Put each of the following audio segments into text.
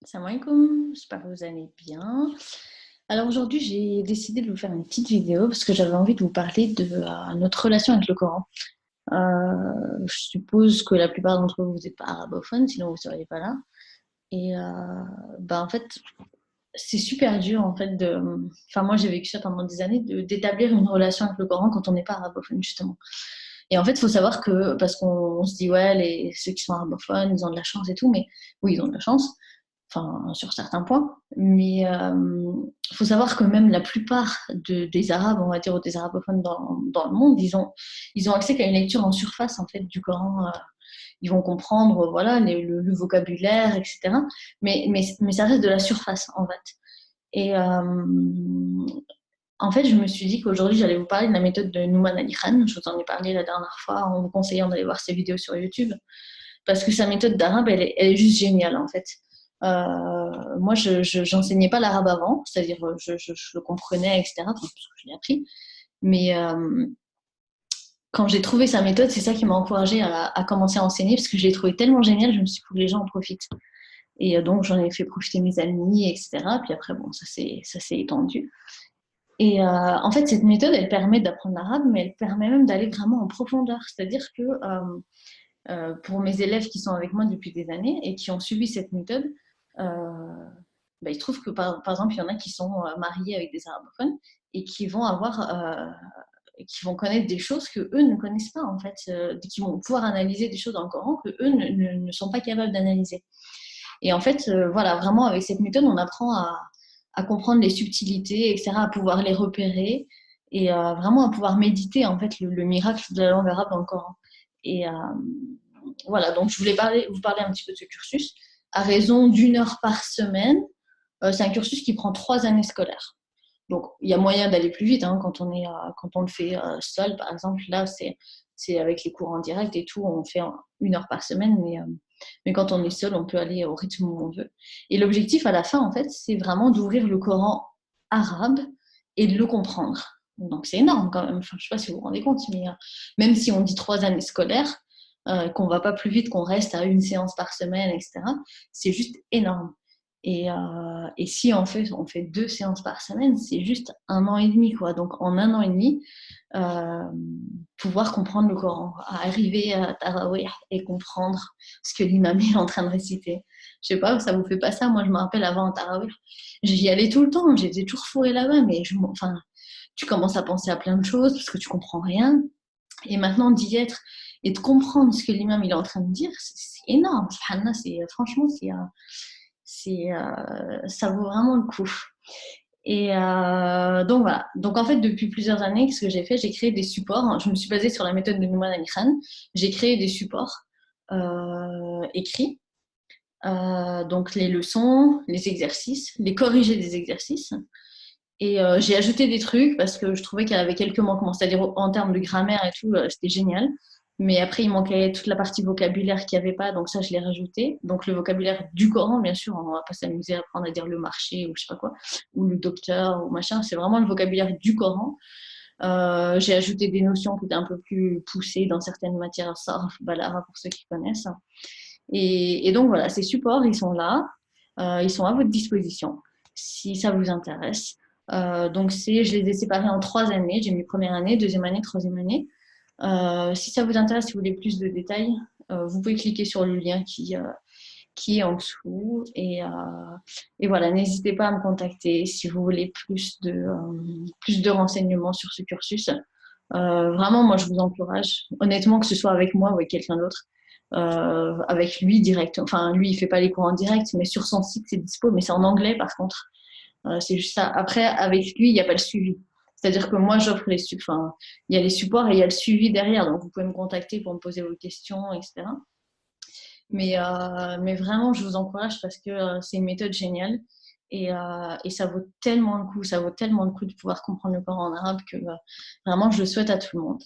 Salam alaikum, j'espère que vous allez bien. Alors aujourd'hui, j'ai décidé de vous faire une petite vidéo parce que j'avais envie de vous parler de notre relation avec le Coran. Je suppose que la plupart d'entre vous, vous n'êtes pas arabophones, sinon vous ne seriez pas là. Et en fait, c'est super dur en fait de. Enfin, moi, j'ai vécu ça pendant des années d'établir une relation avec le Coran quand on n'est pas arabophone justement. Et en fait, il faut savoir que parce qu'on se dit ouais, ceux qui sont arabophones, ils ont de la chance et tout, mais oui, ils ont de la chance enfin sur certains points. Mais faut savoir que même la plupart des Arabes, on va dire, ou des arabophones dans le monde, ils ont accès qu'à une lecture en surface en fait du Coran. Ils vont comprendre voilà le vocabulaire, etc. Mais ça reste de la surface en fait. Et en fait, je me suis dit qu'aujourd'hui, j'allais vous parler de la méthode de Nouman Ali Khan. Je vous en ai parlé la dernière fois en vous conseillant d'aller voir ses vidéos sur YouTube parce que sa méthode d'arabe, elle est juste géniale en fait. Moi, je n'enseignais pas l'arabe avant, c'est-à-dire je le comprenais, etc., parce que je l'ai appris. Mais quand j'ai trouvé sa méthode, c'est ça qui m'a encouragée à commencer à enseigner, parce que je l'ai trouvé tellement génial, je me suis dit que les gens en profitent. Et donc, j'en ai fait profiter mes amis, etc. Puis après, bon, ça s'est étendu. Et en fait, cette méthode, elle permet d'apprendre l'arabe, mais elle permet même d'aller vraiment en profondeur. C'est-à-dire que pour mes élèves qui sont avec moi depuis des années et qui ont suivi cette méthode, il se trouve que par exemple, il y en a qui sont mariés avec des arabophones et qui vont connaître des choses que eux ne connaissent pas en fait, qui vont pouvoir analyser des choses dans le Coran que eux ne sont pas capables d'analyser. Et en fait, voilà, vraiment avec cette méthode, on apprend à comprendre les subtilités, etc., à pouvoir les repérer et vraiment à pouvoir méditer en fait le miracle de la langue arabe dans le Coran. Et voilà, donc je voulais vous parler un petit peu de ce cursus. À raison d'1 heure par semaine, c'est un cursus qui prend 3 années scolaires. Donc, il y a moyen d'aller plus vite hein, quand on le fait seul, par exemple. Là, c'est avec les cours en direct et tout, on fait 1 heure par semaine, mais quand on est seul, on peut aller au rythme où on veut. Et l'objectif à la fin, en fait, c'est vraiment d'ouvrir le Coran arabe et de le comprendre. Donc, c'est énorme quand même. Enfin, je ne sais pas si vous vous rendez compte, mais même si on dit 3 années scolaires, qu'on ne va pas plus vite, qu'on reste à une séance par semaine, etc., c'est juste énorme. Et si on fait 2 séances par semaine, c'est juste 1 an et demi, quoi. Donc en 1 an et demi, euh, pouvoir comprendre le Coran, arriver à Tarawih et comprendre ce que l'imam est en train de réciter. Je sais pas, ça vous fait pas ça? Moi, je me rappelle avant à Tarawih, j'y allais tout le temps, j'étais toujours fourrée là-bas, mais enfin, tu commences à penser à plein de choses parce que tu comprends rien. Et maintenant, d'y être et de comprendre ce que l'imam il est en train de dire, c'est énorme. Subhanallah, franchement, ça vaut vraiment le coup. Et donc voilà. Donc en fait, depuis plusieurs années, ce que j'ai fait, j'ai créé des supports. Je me suis basée sur la méthode de Nouman Ali Khan. J'ai créé des supports écrits. Donc les leçons, les exercices, les corrigés des exercices. Et j'ai ajouté des trucs parce que je trouvais qu'elle avait quelques manquements, c'est-à-dire en termes de grammaire et tout, c'était génial. Mais après, il manquait toute la partie vocabulaire qu'il n'y avait pas, donc ça, je l'ai rajouté. Donc le vocabulaire du Coran, bien sûr, on ne va pas s'amuser à apprendre à dire le marché ou je sais pas quoi, ou le docteur ou machin, c'est vraiment le vocabulaire du Coran. J'ai ajouté des notions qui étaient un peu plus poussées dans certaines matières, sarf, balara pour ceux qui connaissent. Et donc voilà, ces supports, ils sont là, ils sont à votre disposition si ça vous intéresse. Je les ai séparés en 3 années. J'ai mis première année, deuxième année, troisième année. Si ça vous intéresse, si vous voulez plus de détails, vous pouvez cliquer sur le lien qui est en dessous. Et voilà, n'hésitez pas à me contacter si vous voulez plus de renseignements sur ce cursus. Vraiment, moi, je vous encourage, honnêtement, que ce soit avec moi ou avec quelqu'un d'autre, avec lui direct. Enfin, lui, il fait pas les cours en direct, mais sur son site, c'est dispo, mais c'est en anglais, par contre. C'est juste ça. Après, avec lui, il n'y a pas le suivi. C'est-à-dire que moi, enfin, il y a les supports et il y a le suivi derrière. Donc, vous pouvez me contacter pour me poser vos questions, etc. Mais vraiment, je vous encourage parce que c'est une méthode géniale et ça vaut tellement le coup, ça vaut tellement le coup de pouvoir comprendre le Coran en arabe que vraiment, je le souhaite à tout le monde.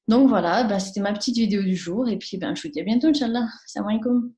Donc voilà, bah, c'était ma petite vidéo du jour et puis ben, je vous dis à bientôt, Inch'Allah. Salam alaikum.